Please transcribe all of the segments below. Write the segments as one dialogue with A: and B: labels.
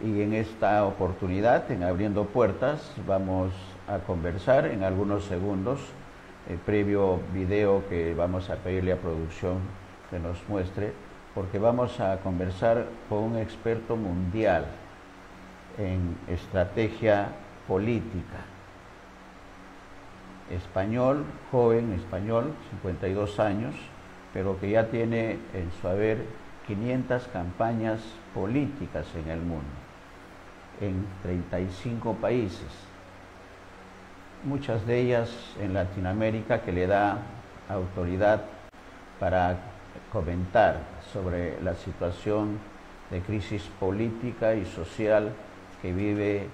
A: y en esta oportunidad, en Abriendo Puertas, vamos a conversar en algunos segundos, el previo video que vamos a pedirle a producción que nos muestre, porque vamos a conversar con un experto mundial en estrategia política, español, joven español, 52 años, pero que ya tiene en su haber 500 campañas políticas en el mundo, en 35 países, muchas de ellas en Latinoamérica, que le da autoridad para comentar sobre la situación de crisis política y social que vive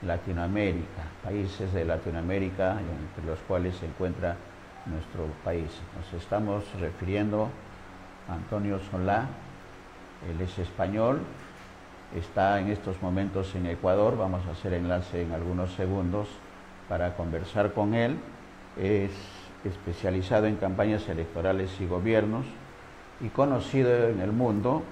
A: Latinoamérica, países de Latinoamérica, entre los cuales se encuentra nuestro país. Nos estamos refiriendo a Antonio Solá. Él es español, está en estos momentos en Ecuador. Vamos a hacer enlace en algunos segundos para conversar con él. Es especializado en campañas electorales y gobiernos y conocido en el mundo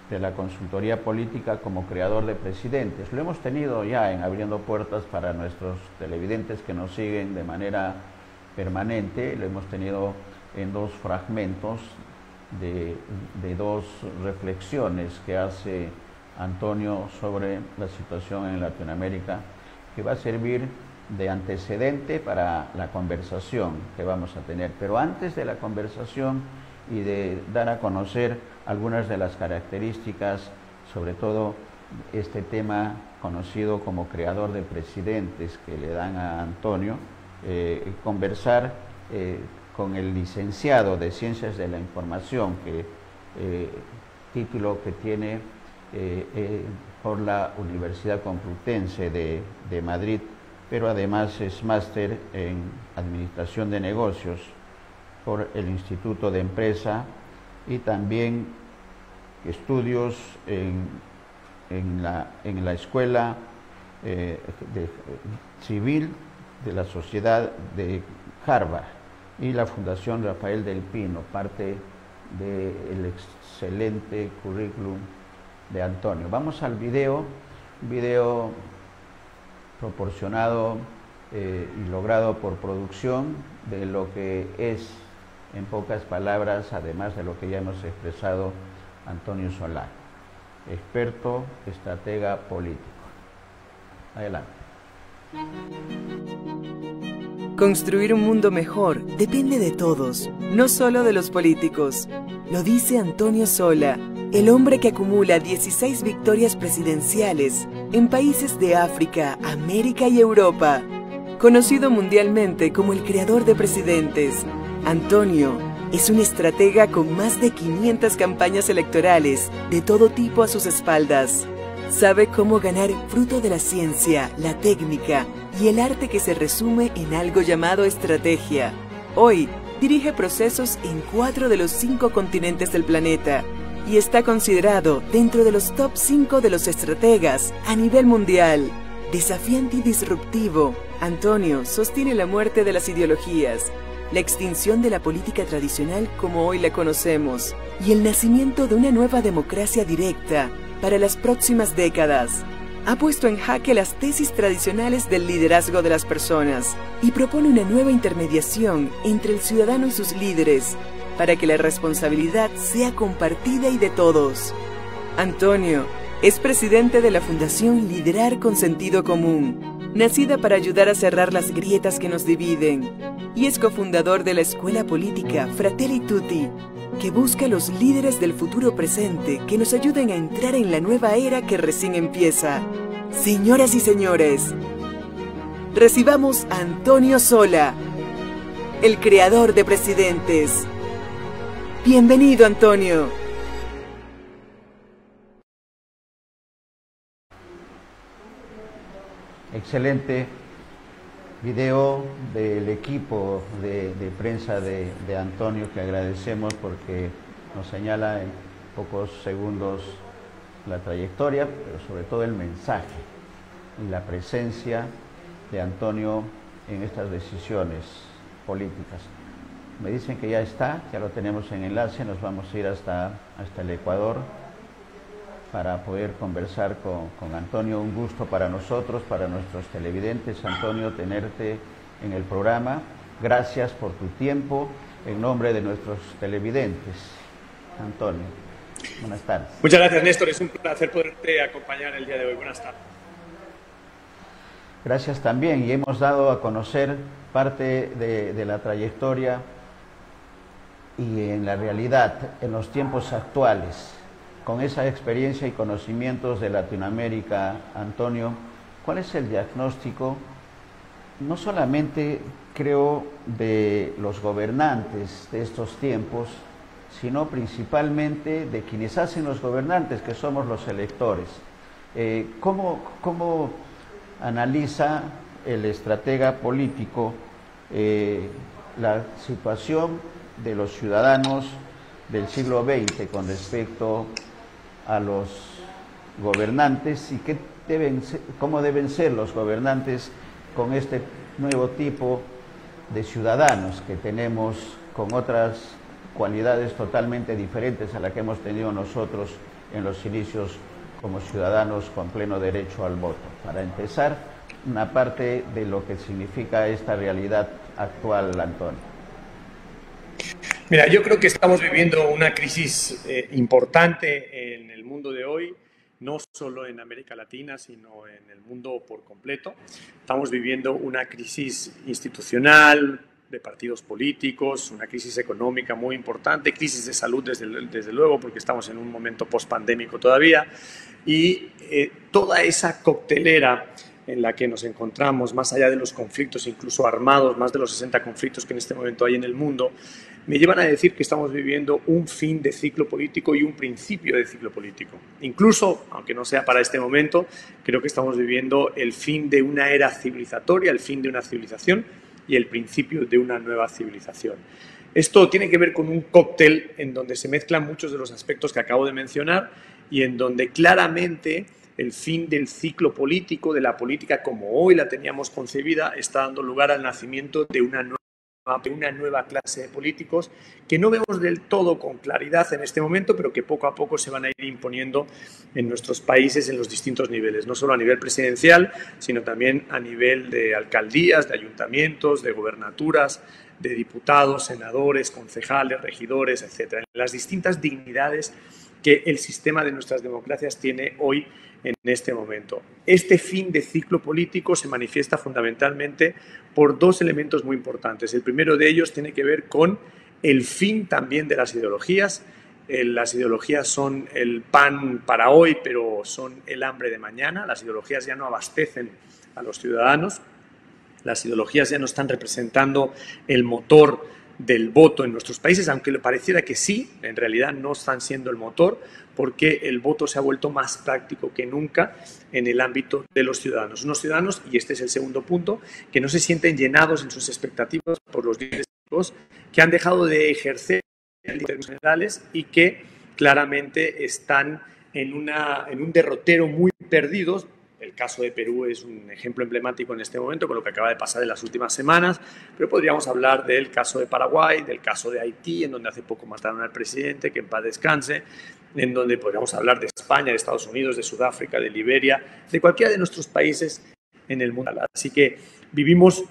A: de la consultoría política como creador de presidentes. Lo hemos tenido ya en Abriendo Puertas para nuestros televidentes que nos siguen de manera permanente. Lo hemos tenido en dos fragmentos de dos reflexiones que hace Antonio sobre la situación en Latinoamérica, que va a servir de antecedente para la conversación que vamos a tener. Pero antes de la conversación y de dar a conocer algunas de las características, sobre todo este tema conocido como creador de presidentes que le dan a Antonio, conversar con el licenciado de Ciencias de la Información, título que tiene por la Universidad Complutense de Madrid, pero además es máster en Administración de Negocios por el Instituto de Empresa y también estudios en la Escuela Civil de la Sociedad de Harvard y la Fundación Rafael del Pino, parte del excelente currículum de Antonio. Vamos al video, un video proporcionado y logrado por producción de lo que es, en pocas palabras, además de lo que ya hemos expresado, Antonio Solá, experto, estratega político. Adelante.
B: Construir un mundo mejor depende de todos, no solo de los políticos. Lo dice Antonio Solá, el hombre que acumula 16 victorias presidenciales en países de África, América y Europa. Conocido mundialmente como el creador de presidentes, Antonio es un estratega con más de 500 campañas electorales de todo tipo a sus espaldas. Sabe cómo ganar fruto de la ciencia, la técnica y el arte que se resume en algo llamado estrategia. Hoy, dirige procesos en 4 de los 5 continentes del planeta y está considerado dentro de los top 5 de los estrategas a nivel mundial. Desafiante y disruptivo, Antonio sostiene la muerte de las ideologías, la extinción de la política tradicional como hoy la conocemos y el nacimiento de una nueva democracia directa para las próximas décadas. Ha puesto en jaque las tesis tradicionales del liderazgo de las personas y propone una nueva intermediación entre el ciudadano y sus líderes para que la responsabilidad sea compartida y de todos. Antonio es presidente de la Fundación Liderar con Sentido Común, nacida para ayudar a cerrar las grietas que nos dividen, y es cofundador de la escuela política Fratelli Tutti, que busca los líderes del futuro presente que nos ayuden a entrar en la nueva era que recién empieza. Señoras y señores, recibamos a Antonio Solá, el creador de presidentes. Bienvenido, Antonio.
A: Excelente video del equipo de prensa de Antonio, que agradecemos porque nos señala en pocos segundos la trayectoria, pero sobre todo el mensaje y la presencia de Antonio en estas decisiones políticas. Me dicen que ya está, ya lo tenemos en enlace, nos vamos a ir hasta el Ecuador. para poder conversar con Antonio. Un gusto para nosotros, para nuestros televidentes, Antonio, tenerte en el programa. Gracias por tu tiempo en nombre de nuestros televidentes. Antonio, buenas tardes.
C: Muchas gracias, Néstor. Es un placer poderte acompañar el día de hoy. Buenas tardes.
A: Gracias también, y hemos dado a conocer parte de la trayectoria y en la realidad, en los tiempos actuales, con esa experiencia y conocimientos de Latinoamérica. Antonio, ¿cuál es el diagnóstico, no solamente creo de los gobernantes de estos tiempos, sino principalmente de quienes hacen los gobernantes, que somos los electores? ¿Cómo analiza el estratega político la situación de los ciudadanos del siglo XX con respecto a los gobernantes, y cómo deben ser los gobernantes con este nuevo tipo de ciudadanos que tenemos, con otras cualidades totalmente diferentes a la que hemos tenido nosotros en los inicios como ciudadanos con pleno derecho al voto? Para empezar, una parte de lo que significa esta realidad actual, Antonio.
C: Mira, yo creo que estamos viviendo una crisis importante en el mundo de hoy, no solo en América Latina, sino en el mundo por completo. Estamos viviendo una crisis institucional, de partidos políticos, una crisis económica muy importante, crisis de salud desde luego, porque estamos en un momento pospandémico todavía, y toda esa coctelera en la que nos encontramos, más allá de los conflictos incluso armados, más de los 60 conflictos que en este momento hay en el mundo, me llevan a decir que estamos viviendo un fin de ciclo político y un principio de ciclo político. Incluso, aunque no sea para este momento, creo que estamos viviendo el fin de una era civilizatoria, el fin de una civilización y el principio de una nueva civilización. Esto tiene que ver con un cóctel en donde se mezclan muchos de los aspectos que acabo de mencionar y en donde claramente el fin del ciclo político, de la política como hoy la teníamos concebida, está dando lugar al nacimiento de una nueva clase de políticos que no vemos del todo con claridad en este momento, pero que poco a poco se van a ir imponiendo en nuestros países en los distintos niveles, no solo a nivel presidencial, sino también a nivel de alcaldías, de ayuntamientos, de gobernaturas, de diputados, senadores, concejales, regidores, etcétera, en las distintas dignidades que el sistema de nuestras democracias tiene hoy en este momento. Este fin de ciclo político se manifiesta fundamentalmente por dos elementos muy importantes. El primero de ellos tiene que ver con el fin también de las ideologías. Las ideologías son el pan para hoy, pero son el hambre de mañana. Las ideologías ya no abastecen a los ciudadanos. Las ideologías ya no están representando el motor del voto en nuestros países, aunque le pareciera que sí, en realidad no están siendo el motor, porque el voto se ha vuelto más práctico que nunca en el ámbito de los ciudadanos. Unos ciudadanos, y este es el segundo punto, que no se sienten llenados en sus expectativas por los líderes políticos, que han dejado de ejercer líderes generales y que claramente están en un derrotero muy perdidos. El caso de Perú es un ejemplo emblemático en este momento con lo que acaba de pasar en las últimas semanas, pero podríamos hablar del caso de Paraguay, del caso de Haití, en donde hace poco mataron al presidente, que en paz descanse, en donde podríamos hablar de España, de Estados Unidos, de Sudáfrica, de Liberia, de cualquiera de nuestros países en el mundo. Así que vivimos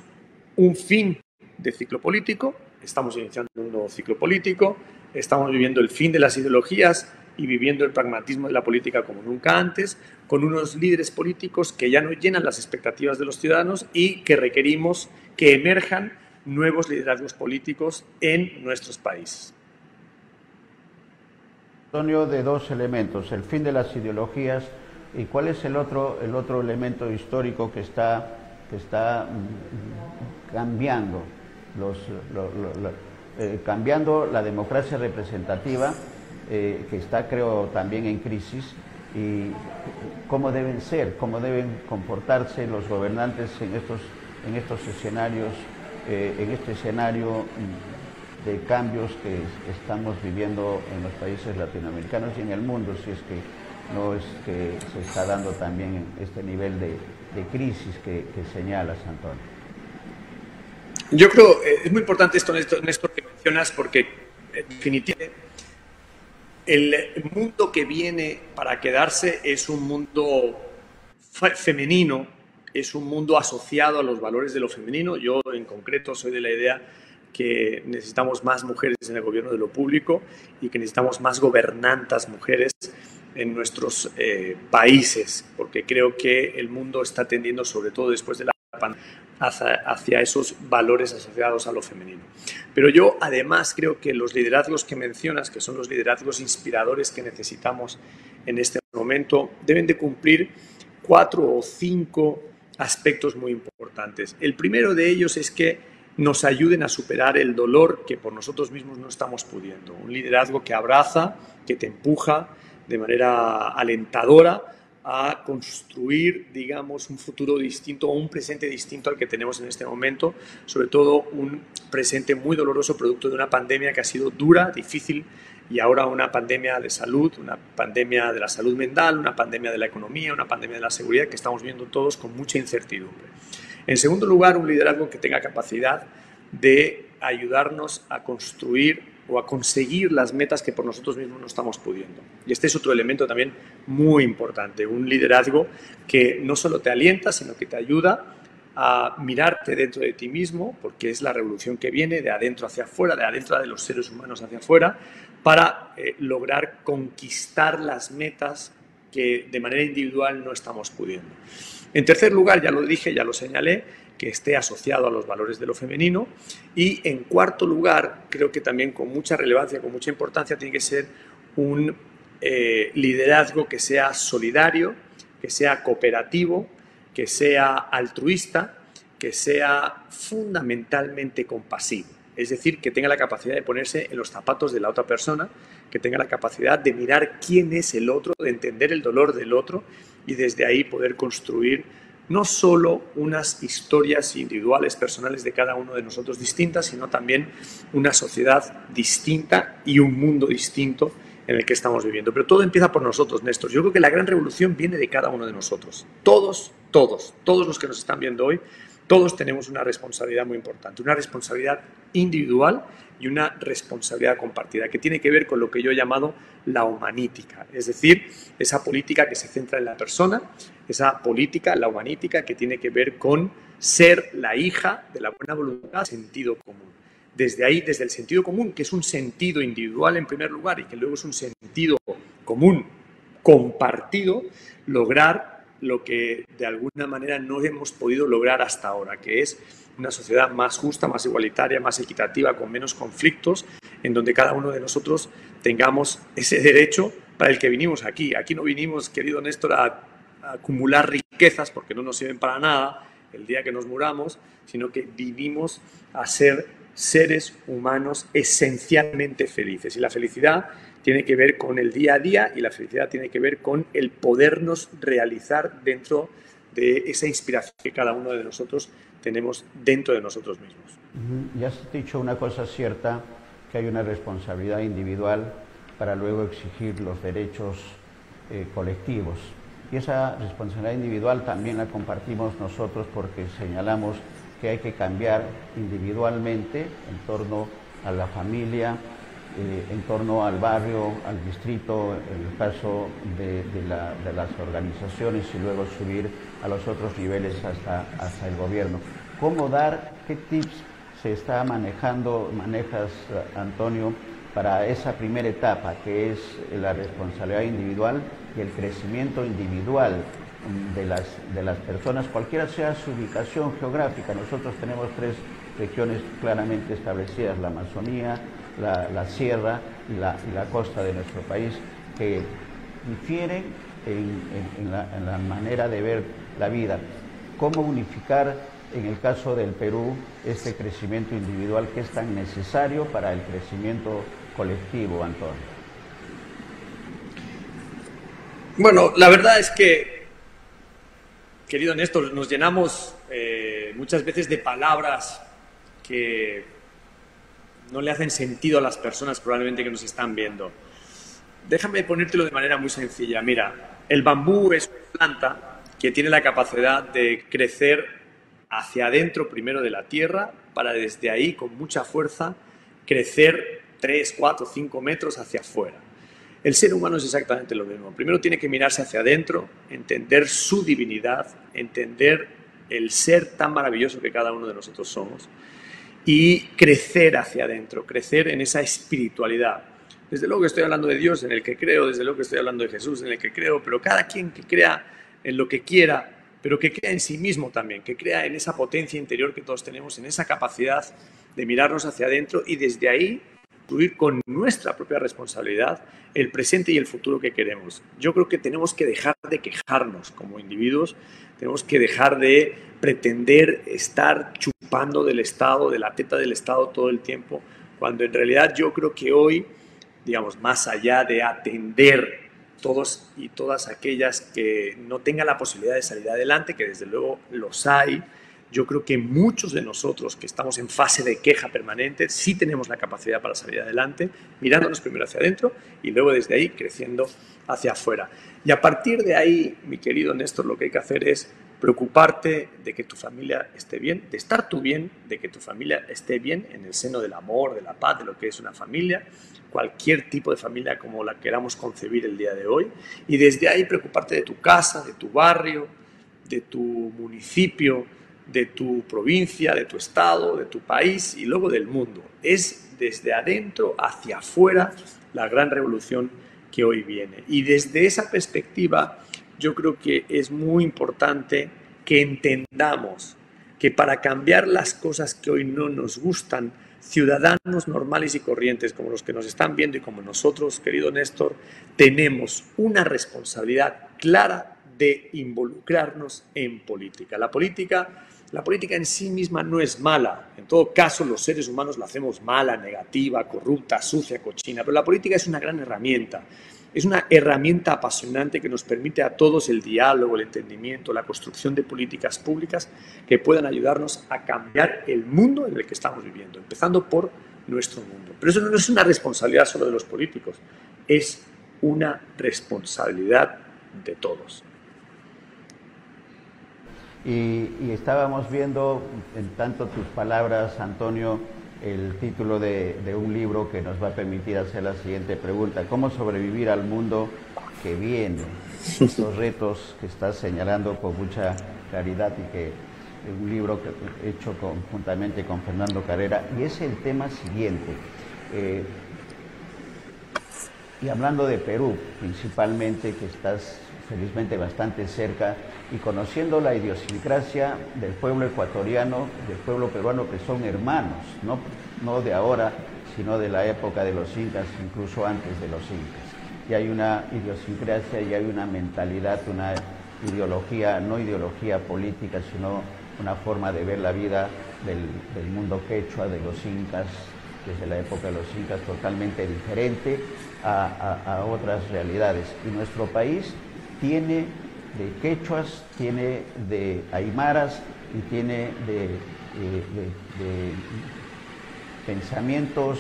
C: un fin de ciclo político, estamos iniciando un nuevo ciclo político, estamos viviendo el fin de las ideologías y viviendo el pragmatismo de la política como nunca antes, con unos líderes políticos que ya no llenan las expectativas de los ciudadanos y que requerimos que emerjan nuevos liderazgos políticos en nuestros países.
A: Antonio, de dos elementos, el fin de las ideologías, y cuál es el otro elemento histórico que está cambiando, cambiando la democracia representativa, que está, creo, también en crisis, y cómo deben comportarse los gobernantes en estos escenarios, en este escenario de cambios que estamos viviendo en los países latinoamericanos y en el mundo, si es que no es que se está dando también este nivel de crisis que señalas, Antonio.
C: Yo creo es muy importante esto, Néstor, que mencionas, porque definitivamente El mundo que viene para quedarse es un mundo femenino, es un mundo asociado a los valores de lo femenino. Yo, en concreto, soy de la idea que necesitamos más mujeres en el gobierno de lo público y que necesitamos más gobernantas mujeres en nuestros países, porque creo que el mundo está tendiendo, sobre todo después de la pandemia, hacia esos valores asociados a lo femenino. Pero yo además creo que los liderazgos que mencionas, que son los liderazgos inspiradores que necesitamos en este momento, deben de cumplir 4 o 5 aspectos muy importantes. El primero de ellos es que nos ayuden a superar el dolor que por nosotros mismos no estamos pudiendo. Un liderazgo que abraza, que te empuja de manera alentadora a construir, digamos, un futuro distinto o un presente distinto al que tenemos en este momento, sobre todo un presente muy doloroso producto de una pandemia que ha sido dura, difícil, y ahora una pandemia de salud, una pandemia de la salud mental, una pandemia de la economía, una pandemia de la seguridad que estamos viendo todos con mucha incertidumbre. En segundo lugar, un liderazgo que tenga capacidad de ayudarnos a construir o a conseguir las metas que por nosotros mismos no estamos pudiendo. Y este es otro elemento también muy importante, un liderazgo que no solo te alienta, sino que te ayuda a mirarte dentro de ti mismo, porque es la revolución que viene de adentro hacia afuera, de adentro de los seres humanos hacia afuera, para lograr conquistar las metas que de manera individual no estamos pudiendo. En tercer lugar, ya lo dije, ya lo señalé, que esté asociado a los valores de lo femenino. Y en cuarto lugar, creo que también con mucha relevancia, con mucha importancia, tiene que ser un liderazgo que sea solidario, que sea cooperativo, que sea altruista, que sea fundamentalmente compasivo. Es decir, que tenga la capacidad de ponerse en los zapatos de la otra persona, que tenga la capacidad de mirar quién es el otro, de entender el dolor del otro y desde ahí poder construir no solo unas historias individuales, personales de cada uno de nosotros distintas, sino también una sociedad distinta y un mundo distinto en el que estamos viviendo. Pero todo empieza por nosotros, Néstor. Yo creo que la gran revolución viene de cada uno de nosotros. Todos los que nos están viendo hoy, todos tenemos una responsabilidad muy importante, una responsabilidad individual y una responsabilidad compartida, que tiene que ver con lo que yo he llamado la humanítica, es decir, esa política que se centra en la persona, esa política, la humanítica, que tiene que ver con ser la hija de la buena voluntad, sentido común. Desde ahí, desde el sentido común, que es un sentido individual en primer lugar y que luego es un sentido común compartido, lograr lo que de alguna manera no hemos podido lograr hasta ahora, que es una sociedad más justa, más igualitaria, más equitativa, con menos conflictos, en donde cada uno de nosotros tengamos ese derecho para el que vinimos aquí. Aquí no vinimos, querido Néstor, a acumular riquezas porque no nos sirven para nada el día que nos muramos, sino que vinimos a ser seres humanos esencialmente felices. Y la felicidad tiene que ver con el día a día y la felicidad tiene que ver con el podernos realizar dentro de esa inspiración que cada uno de nosotros tenemos dentro de nosotros mismos.
A: Ya has dicho una cosa cierta, que hay una responsabilidad individual para luego exigir los derechos colectivos. Y esa responsabilidad individual también la compartimos nosotros porque señalamos que hay que cambiar individualmente en torno a la familia, en torno al barrio, al distrito, en el caso de las organizaciones y luego subir a los otros niveles hasta el gobierno. ¿Cómo dar, qué tips se está manejas, Antonio, para esa primera etapa, que es la responsabilidad individual y el crecimiento individual de las personas, cualquiera sea su ubicación geográfica? Nosotros tenemos 3 regiones claramente establecidas, la Amazonía, la sierra y la costa de nuestro país, que difieren en la manera de ver la vida. ¿Cómo unificar, en el caso del Perú, este crecimiento individual que es tan necesario para el crecimiento colectivo, Antonio?
C: Bueno, la verdad es que, querido Néstor, nos llenamos muchas veces de palabras que no le hacen sentido a las personas probablemente que nos están viendo. Déjame ponértelo de manera muy sencilla. Mira, el bambú es una planta que tiene la capacidad de crecer hacia adentro primero de la tierra para desde ahí con mucha fuerza crecer 3, 4, 5 metros hacia afuera. El ser humano es exactamente lo mismo. Primero tiene que mirarse hacia adentro, entender su divinidad, entender el ser tan maravilloso que cada uno de nosotros somos y crecer hacia adentro, crecer en esa espiritualidad. Desde luego que estoy hablando de Dios, en el que creo, desde luego que estoy hablando de Jesús, en el que creo, pero cada quien que crea en lo que quiera, pero que crea en sí mismo también, que crea en esa potencia interior que todos tenemos, en esa capacidad de mirarnos hacia adentro y desde ahí construir con nuestra propia responsabilidad el presente y el futuro que queremos. Yo creo que tenemos que dejar de quejarnos como individuos, tenemos que dejar de pretender estar chupando del Estado, de la teta del Estado todo el tiempo, cuando en realidad yo creo que hoy, digamos, más allá de atender todos y todas aquellas que no tengan la posibilidad de salir adelante, que desde luego los hay, yo creo que muchos de nosotros que estamos en fase de queja permanente sí tenemos la capacidad para salir adelante, mirándonos primero hacia adentro y luego desde ahí creciendo hacia afuera. Y a partir de ahí, mi querido Néstor, lo que hay que hacer es preocuparte de que tu familia esté bien, de estar tú bien, de que tu familia esté bien en el seno del amor, de la paz, de lo que es una familia, cualquier tipo de familia como la queramos concebir el día de hoy, y desde ahí preocuparte de tu casa, de tu barrio, de tu municipio, de tu provincia, de tu estado, de tu país y luego del mundo. Es desde adentro hacia afuera la gran revolución que hoy viene. Y desde esa perspectiva yo creo que es muy importante que entendamos que para cambiar las cosas que hoy no nos gustan, ciudadanos normales y corrientes como los que nos están viendo y como nosotros, querido Néstor, tenemos una responsabilidad clara de involucrarnos en política. La política en sí misma no es mala. En todo caso, los seres humanos la hacemos mala, negativa, corrupta, sucia, cochina. Pero la política es una gran herramienta. Es una herramienta apasionante que nos permite a todos el diálogo, el entendimiento, la construcción de políticas públicas que puedan ayudarnos a cambiar el mundo en el que estamos viviendo, empezando por nuestro mundo. Pero eso no es una responsabilidad solo de los políticos, es una responsabilidad de todos.
A: Y estábamos viendo en tanto tus palabras, Antonio, el título de un libro que nos va a permitir hacer la siguiente pregunta: ¿cómo sobrevivir al mundo que viene? Estos retos que estás señalando con mucha claridad y que es un libro que hecho conjuntamente con Fernando Carrera, y es el tema siguiente. Y hablando de Perú, principalmente, que estás felizmente bastante cerca y conociendo la idiosincrasia del pueblo ecuatoriano, del pueblo peruano, que son hermanos, no de ahora, sino de la época de los incas, incluso antes de los incas. Y hay una idiosincrasia y hay una mentalidad, una ideología, no ideología política, sino una forma de ver la vida del mundo quechua, de los incas, desde la época de los incas, totalmente diferente a otras realidades. Y nuestro país tiene de quechuas, tiene de aymaras y tiene de pensamientos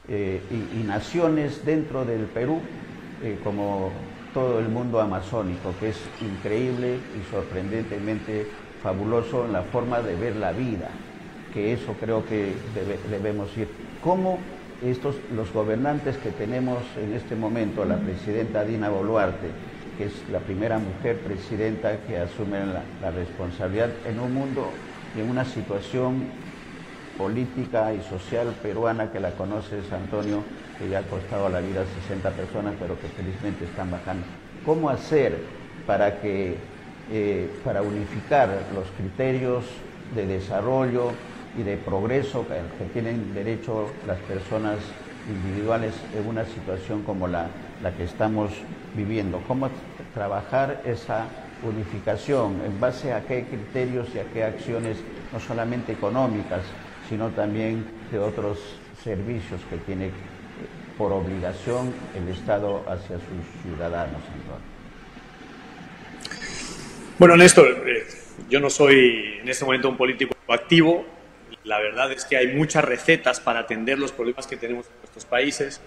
A: y naciones dentro del Perú, como todo el mundo amazónico, que es increíble y sorprendentemente fabuloso en la forma de ver la vida, que eso creo que debemos ir. ¿Cómo los gobernantes que tenemos en este momento, la presidenta Dina Boluarte, que es la primera mujer presidenta que asume la responsabilidad en un mundo y en una situación política y social peruana que la conoces, Antonio, que ya ha costado la vida a 60 personas, pero que felizmente están bajando? ¿Cómo hacer para unificar los criterios de desarrollo y de progreso que tienen derecho las personas individuales en una situación como la que estamos viviendo? ¿Cómo trabajar esa unificación? ¿En base a qué criterios y a qué acciones, no solamente económicas, sino también de otros servicios que tiene por obligación el Estado hacia sus ciudadanos?
C: Bueno, Néstor, yo no soy en este momento un político activo. La verdad es que hay muchas recetas para atender los problemas que tenemos en nuestros países,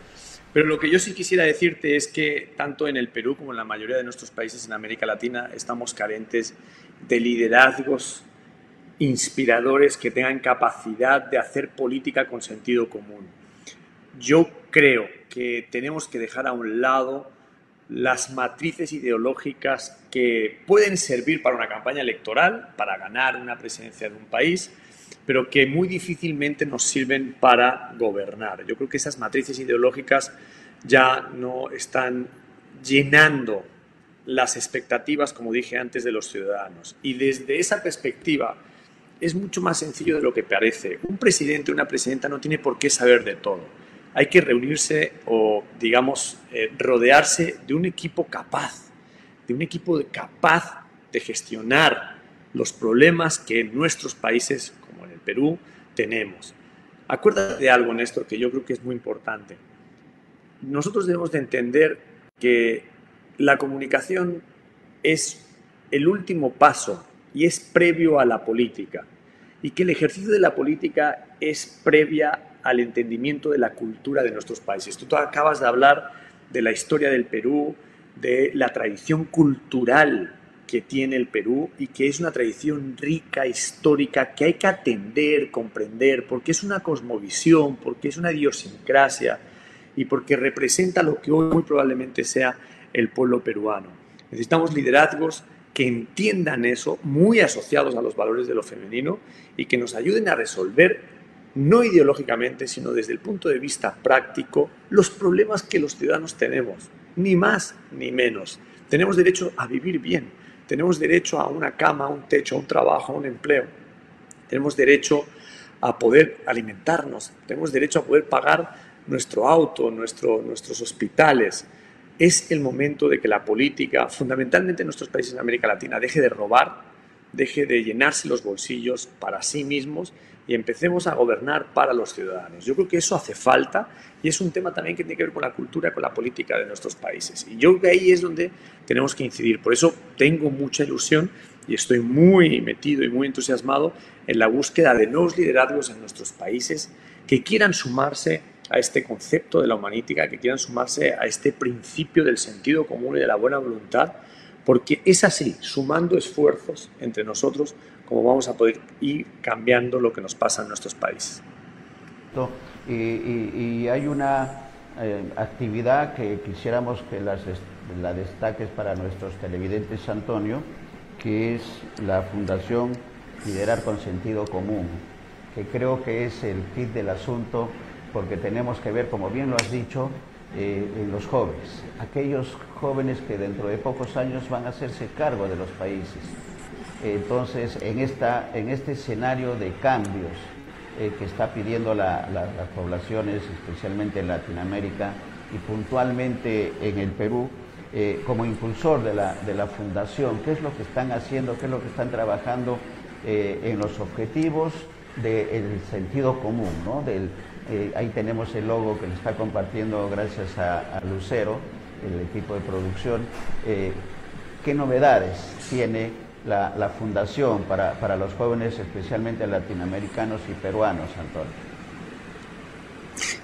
C: pero lo que yo sí quisiera decirte es que tanto en el Perú como en la mayoría de nuestros países en América Latina estamos carentes de liderazgos inspiradores que tengan capacidad de hacer política con sentido común. yo creo que tenemos que dejar a un lado las matrices ideológicas que pueden servir para una campaña electoral, para ganar una presidencia de un país, pero que muy difícilmente nos sirven para gobernar. Yo creo que esas matrices ideológicas ya no están llenando las expectativas, como dije antes, de los ciudadanos. Y desde esa perspectiva es mucho más sencillo de lo que parece. Un presidente o una presidenta no tiene por qué saber de todo. Hay que reunirse o, digamos, rodearse de un equipo capaz de gestionar los problemas que en nuestros países, como en el Perú, tenemos. Acuérdate de algo, Néstor, que yo creo que es muy importante. Nosotros debemos de entender que la comunicación es el último paso y es previo a la política, y que el ejercicio de la política es previa al entendimiento de la cultura de nuestros países. Tú acabas de hablar de la historia del Perú, de la tradición cultural que tiene el Perú y que es una tradición rica, histórica, que hay que atender, comprender, porque es una cosmovisión, porque es una idiosincrasia y porque representa lo que hoy muy probablemente sea el pueblo peruano. Necesitamos liderazgos que entiendan eso, muy asociados a los valores de lo femenino y que nos ayuden a resolver, no ideológicamente, sino desde el punto de vista práctico, los problemas que los ciudadanos tenemos, ni más ni menos. Tenemos derecho a vivir bien, tenemos derecho a una cama, a un techo, a un trabajo, a un empleo, tenemos derecho a poder alimentarnos, tenemos derecho a poder pagar nuestro auto, nuestros hospitales. Es el momento de que la política, fundamentalmente en nuestros países de América Latina, deje de robar, deje de llenarse los bolsillos para sí mismos y empecemos a gobernar para los ciudadanos. Yo creo que eso hace falta y es un tema también que tiene que ver con la cultura, con la política de nuestros países. Y yo creo que ahí es donde tenemos que incidir. Por eso tengo mucha ilusión y estoy muy metido y muy entusiasmado en la búsqueda de nuevos liderazgos en nuestros países que quieran sumarse a este concepto de la humanítica, que quieran sumarse a este principio del sentido común y de la buena voluntad, porque es así, sumando esfuerzos entre nosotros, como vamos a poder ir cambiando lo que nos pasa en nuestros países.
A: Y hay una actividad que quisiéramos que la destaques para nuestros televidentes, Antonio, que es la Fundación Liderar con Sentido Común, que creo que es el kit del asunto, porque tenemos que ver, como bien lo has dicho, en los jóvenes, aquellos jóvenes que dentro de pocos años van a hacerse cargo de los países. Entonces, en este escenario de cambios que está pidiendo las poblaciones, especialmente en Latinoamérica y puntualmente en el Perú, como impulsor de la Fundación, ¿qué es lo que están haciendo, qué es lo que están trabajando en los objetivos del sentido común, ¿no? Ahí tenemos el logo que le está compartiendo gracias a Lucero, el equipo de producción. ¿Qué novedades tiene la Fundación para los jóvenes, especialmente latinoamericanos y peruanos, Antonio?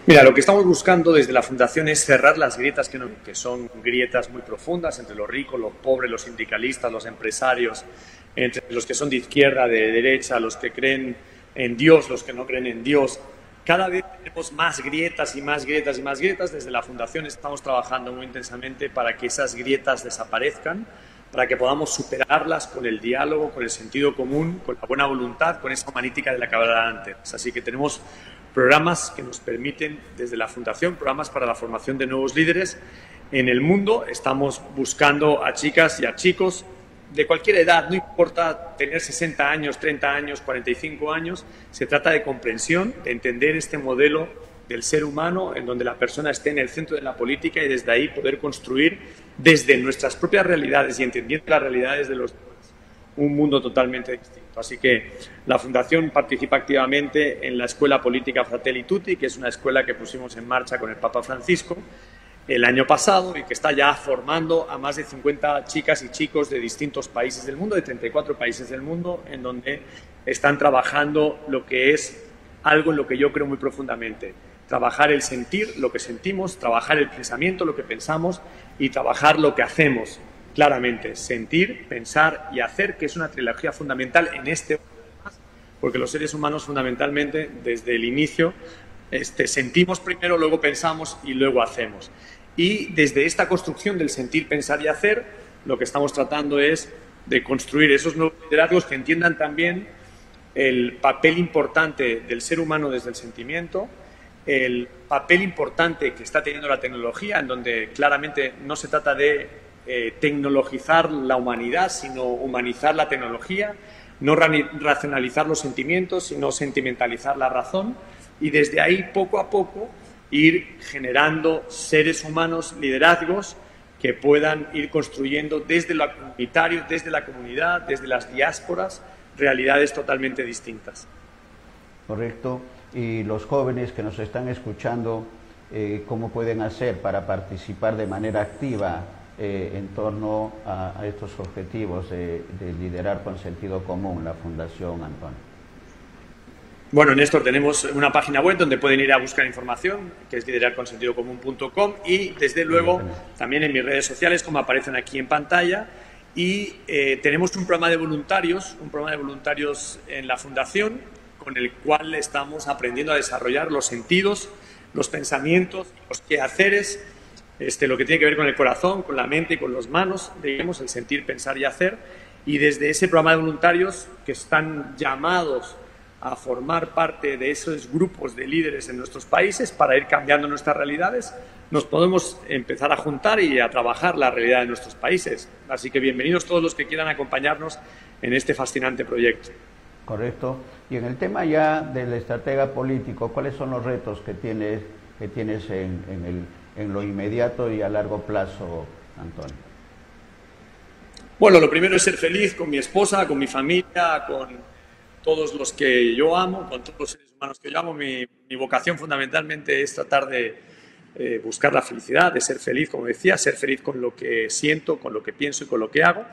C: Mira, lo que estamos buscando desde la Fundación es cerrar las grietas que son grietas muy profundas entre los ricos, los pobres, los sindicalistas, los empresarios, entre los que son de izquierda, de derecha, los que creen en Dios, los que no creen en Dios. Cada vez tenemos más grietas y más grietas y más grietas. Desde la Fundación estamos trabajando muy intensamente para que esas grietas desaparezcan, para que podamos superarlas con el diálogo, con el sentido común, con la buena voluntad, con esa humanítica de la que hablaba antes. Así que tenemos programas que nos permiten, desde la Fundación, programas para la formación de nuevos líderes en el mundo. Estamos buscando a chicas y a chicos de cualquier edad, no importa tener 60 años, 30 años, 45 años, se trata de comprensión, de entender este modelo del ser humano en donde la persona esté en el centro de la política y desde ahí poder construir desde nuestras propias realidades y entendiendo las realidades de los demás un mundo totalmente distinto. Así que la Fundación participa activamente en la Escuela Política Fratelli Tutti, que es una escuela que pusimos en marcha con el Papa Francisco el año pasado y que está ya formando a más de 50 chicas y chicos de distintos países del mundo, de 34 países del mundo, en donde están trabajando lo que es algo en lo que yo creo muy profundamente. Trabajar el sentir, lo que sentimos, trabajar el pensamiento, lo que pensamos y trabajar lo que hacemos. Claramente, sentir, pensar y hacer, que es una trilogía fundamental en este, porque los seres humanos fundamentalmente desde el inicio Sentimos primero, luego pensamos y luego hacemos. Y desde esta construcción del sentir, pensar y hacer, lo que estamos tratando es de construir esos nuevos liderazgos que entiendan también el papel importante del ser humano desde el sentimiento, el papel importante que está teniendo la tecnología, en donde claramente no se trata de tecnologizar la humanidad, sino humanizar la tecnología, no racionalizar los sentimientos, sino sentimentalizar la razón, y desde ahí, poco a poco, ir generando seres humanos, liderazgos, que puedan ir construyendo desde lo comunitario, desde la comunidad, desde las diásporas, realidades totalmente distintas.
A: Correcto. Y los jóvenes que nos están escuchando, ¿cómo pueden hacer para participar de manera activa en torno a estos objetivos de liderar con sentido común la Fundación Antonio?
C: Bueno, Néstor, tenemos una página web donde pueden ir a buscar información, que es liderarconsentidocomún.com, y desde luego también en mis redes sociales, como aparecen aquí en pantalla. Y tenemos un programa de voluntarios en la Fundación, con el cual estamos aprendiendo a desarrollar los sentidos, los pensamientos, los quehaceres, lo que tiene que ver con el corazón, con la mente y con las manos, digamos, el sentir, pensar y hacer. Y desde ese programa de voluntarios, que están llamados a formar parte de esos grupos de líderes en nuestros países para ir cambiando nuestras realidades, nos podemos empezar a juntar y a trabajar la realidad de nuestros países. Así que bienvenidos todos los que quieran acompañarnos en este fascinante proyecto.
A: Correcto. Y en el tema ya del estratega político, ¿cuáles son los retos que tienes en lo inmediato y a largo plazo, Antonio?
C: Bueno, lo primero es ser feliz con mi esposa, con mi familia, con todos los que yo amo, con todos los seres humanos que yo amo. Mi vocación fundamentalmente es tratar de buscar la felicidad, de ser feliz, como decía, ser feliz con lo que siento, con lo que pienso y con lo que hago,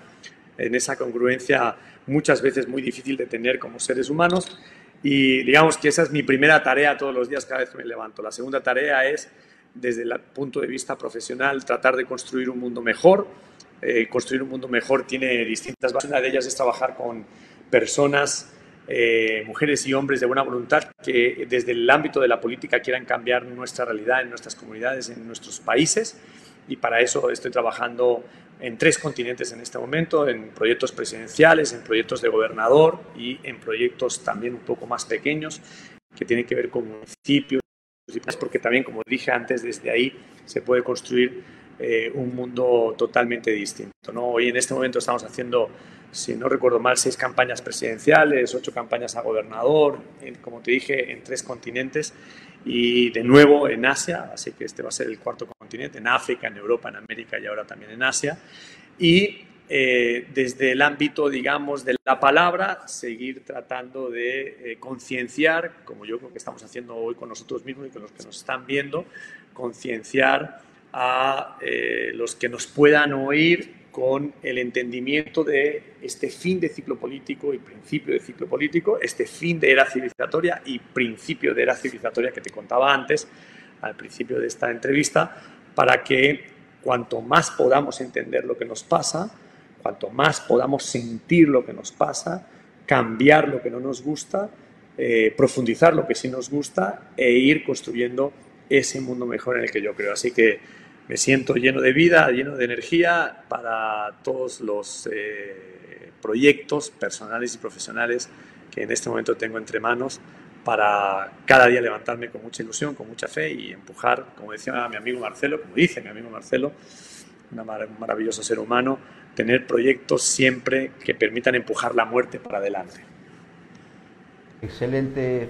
C: en esa congruencia muchas veces muy difícil de tener como seres humanos. Y digamos que esa es mi primera tarea todos los días cada vez que me levanto. La segunda tarea es, desde el punto de vista profesional, tratar de construir un mundo mejor. Construir un mundo mejor tiene distintas bases. Una de ellas es trabajar con personas, mujeres y hombres de buena voluntad, que desde el ámbito de la política quieran cambiar nuestra realidad en nuestras comunidades, en nuestros países. Y para eso estoy trabajando en 3 continentes en este momento, en proyectos presidenciales, en proyectos de gobernador y en proyectos también un poco más pequeños que tienen que ver con municipios, porque también, como dije antes, desde ahí se puede construir un mundo totalmente distinto, ¿no? Hoy en este momento estamos haciendo, si no recuerdo mal, 6 campañas presidenciales, 8 campañas a gobernador, como te dije, en 3 continentes y de nuevo en Asia, así que este va a ser el 4º continente, en África, en Europa, en América y ahora también en Asia. Y desde el ámbito, digamos, de la palabra, seguir tratando de concienciar, como yo creo que estamos haciendo hoy con nosotros mismos y con los que nos están viendo, concienciar a los que nos puedan oír con el entendimiento de este fin de ciclo político y principio de ciclo político, este fin de era civilizatoria y principio de era civilizatoria que te contaba antes, al principio de esta entrevista, para que cuanto más podamos entender lo que nos pasa, cuanto más podamos sentir lo que nos pasa, cambiar lo que no nos gusta, profundizar lo que sí nos gusta e ir construyendo ese mundo mejor en el que yo creo. Así que me siento lleno de vida, lleno de energía para todos los proyectos personales y profesionales que en este momento tengo entre manos, para cada día levantarme con mucha ilusión, con mucha fe y empujar, como decía mi amigo Marcelo, como dice mi amigo Marcelo, un maravilloso ser humano, tener proyectos siempre que permitan empujar la muerte para adelante.
A: Excelente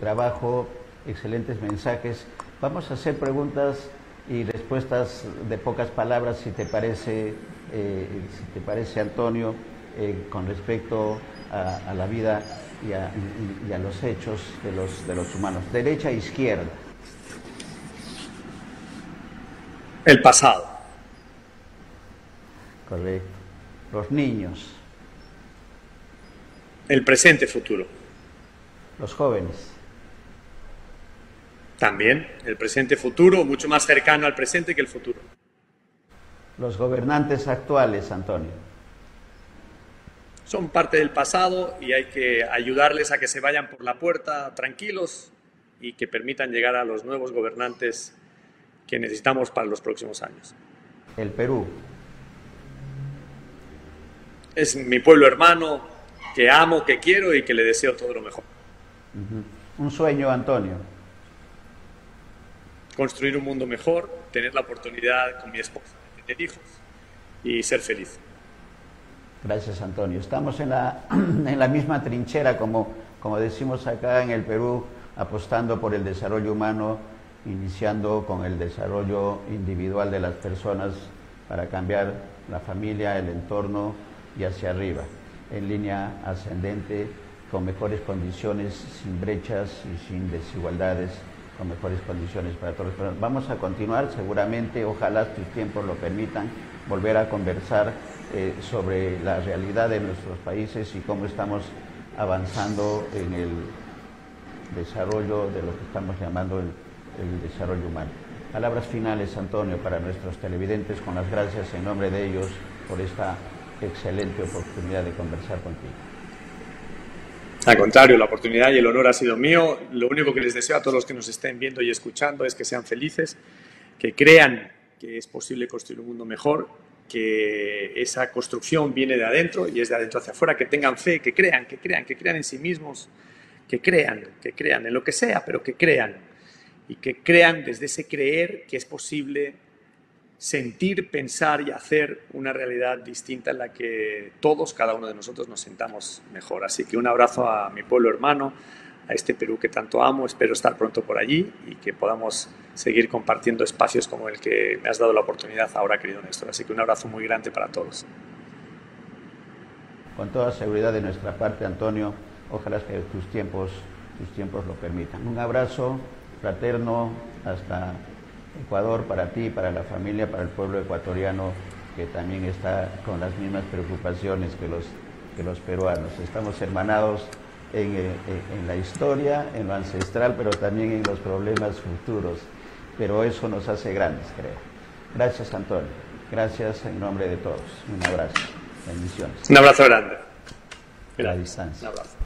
A: trabajo, excelentes mensajes. Vamos a hacer preguntas y respuestas de pocas palabras, si te parece, Antonio, con respecto a la vida y a los hechos de los humanos. Derecha e izquierda.
C: El pasado.
A: Correcto. Los niños.
C: El presente, futuro.
A: Los jóvenes.
C: También el presente, futuro, mucho más cercano al presente que el futuro.
A: Los gobernantes actuales, Antonio.
C: Son parte del pasado y hay que ayudarles a que se vayan por la puerta tranquilos, y que permitan llegar a los nuevos gobernantes que necesitamos para los próximos años.
A: El Perú.
C: Es mi pueblo hermano, que amo, que quiero y que le deseo todo lo mejor.
A: Un sueño, Antonio.
C: Construir un mundo mejor, tener la oportunidad con mi esposa de tener hijos y ser feliz.
A: Gracias, Antonio. Estamos en la misma trinchera, como decimos acá en el Perú, apostando por el desarrollo humano, iniciando con el desarrollo individual de las personas para cambiar la familia, el entorno y hacia arriba, en línea ascendente, con mejores condiciones, sin brechas y sin desigualdades, con mejores condiciones para todos. Vamos a continuar, seguramente, ojalá tus tiempos lo permitan, volver a conversar sobre la realidad de nuestros países y cómo estamos avanzando en el desarrollo de lo que estamos llamando el desarrollo humano. Palabras finales, Antonio, para nuestros televidentes, con las gracias en nombre de ellos por esta excelente oportunidad de conversar contigo.
C: Al contrario, la oportunidad y el honor ha sido mío. Lo único que les deseo a todos los que nos estén viendo y escuchando es que sean felices, que crean que es posible construir un mundo mejor, que esa construcción viene de adentro y es de adentro hacia afuera, que tengan fe, que crean en sí mismos, que crean en lo que sea, pero que crean. Y que crean desde ese creer que es posible sentir, pensar y hacer una realidad distinta en la que todos, cada uno de nosotros, nos sintamos mejor. Así que un abrazo a mi pueblo hermano, a este Perú que tanto amo. Espero estar pronto por allí y que podamos seguir compartiendo espacios como el que me has dado la oportunidad ahora, querido Néstor. Así que un abrazo muy grande para todos.
A: Con toda seguridad de nuestra parte, Antonio, ojalá que tus tiempos lo permitan. Un abrazo fraterno hasta Ecuador, para ti, para la familia, para el pueblo ecuatoriano, que también está con las mismas preocupaciones que los peruanos. Estamos hermanados en la historia, en lo ancestral, pero también en los problemas futuros. Pero eso nos hace grandes, creo. Gracias, Antonio. Gracias en nombre de todos. Un abrazo. Bendiciones.
C: Un abrazo grande.
A: A la distancia.
C: Un abrazo.